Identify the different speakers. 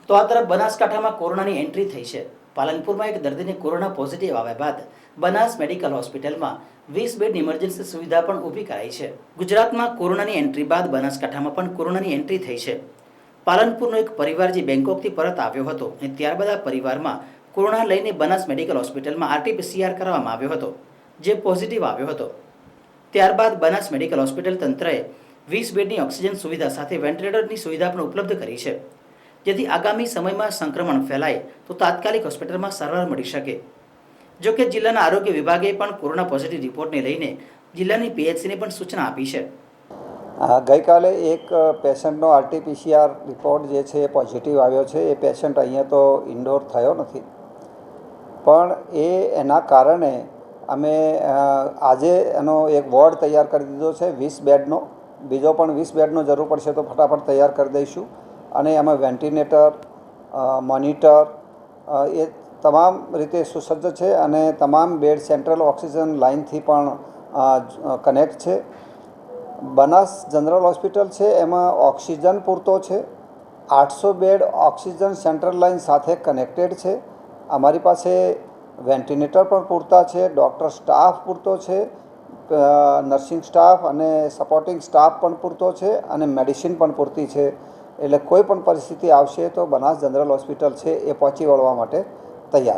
Speaker 1: તો આ તરફ બનાસકાંઠામાં કોરોનાની એન્ટ્રી થઈ છે। પાલનપુરમાં એક દર્દીને કોરોના પોઝિટિવ આવ્યા બાદ બનાસ મેડિકલ હોસ્પિટલમાં 20 બેડ ઇમરજન્સી સુવિધા પણ ઊભી કરાઈ છે। ગુજરાતમાં કોરોનાની એન્ટ્રી બાદ બનાસકાંઠામાં પણ કોરોનાની એન્ટ્રી થઈ છે। પાલનપુરનો એક પરિવાર જે બેંકોકથી પરત આવ્યો હતો અને ત્યારબાદ આ પરિવારમાં કોરોના લઈને બનાસ મેડિકલ હોસ્પિટલમાં RT-PCR કરવામાં આવ્યો હતો, જે પોઝિટિવ આવ્યો હતો। ત્યારબાદ બનાસ મેડિકલ હોસ્પિટલ તંત્રએ 20 બેડની ઓક્સિજન સુવિધા સાથે વેન્ટિલેટરની સુવિધા પણ ઉપલબ્ધ કરી છે, જેથી આગામી સમયમાં સંક્રમણ ફેલાય તો તાત્કાલિક હોસ્પિટલમાં સારવાર મળી શકે। જો કે જિલ્લાના આરોગ્ય વિભાગે પણ કોરોના પોઝિટિવ રિપોર્ટને લઈને જિલ્લાની PHCને પણ સૂચના આપી છે।
Speaker 2: ગઈકાલે એક પેશન્ટનો RT-PCR રિપોર્ટ જે છે એ પોઝિટિવ આવ્યો છે। એ પેશન્ટ અહીંયા તો ઇન્ડોર થયો નથી, પણ એના કારણે અમે આજે એનો એક વોર્ડ તૈયાર કરી દીધો છે 20 બેડનો। બીજો પણ 20 બેડનો જરૂર પડશે તો ફટાફટ તૈયાર કરી દઈશું। અને એમાં વેન્ટિલેટર, મોનિટર એ તમામ રીતે સુસજ્જ છે અને તમામ બેડ સેન્ટ્રલ ઓક્સિજન લાઇનથી પણ કનેક્ટ છે। બનાસ જનરલ હોસ્પિટલ છે એમાં ઓક્સિજન પૂરતો છે। 800 બેડ ઓક્સિજન સેન્ટ્રલ લાઇન સાથે કનેક્ટેડ છે। અમારી પાસે વેન્ટિલેટર પણ પૂરતા છે, ડૉક્ટર સ્ટાફ પૂરતો છે, નર્સિંગ સ્ટાફ અને સપોર્ટિંગ સ્ટાફ પણ પૂરતો છે અને મેડિસિન પણ પૂરતી છે। એટલે કોઈ પણ પરિસ્થિતિ આવશે તો બનાસ જનરલ હોસ્પિટલ છે એ પહોંચી વળવા માટે તૈયાર છે।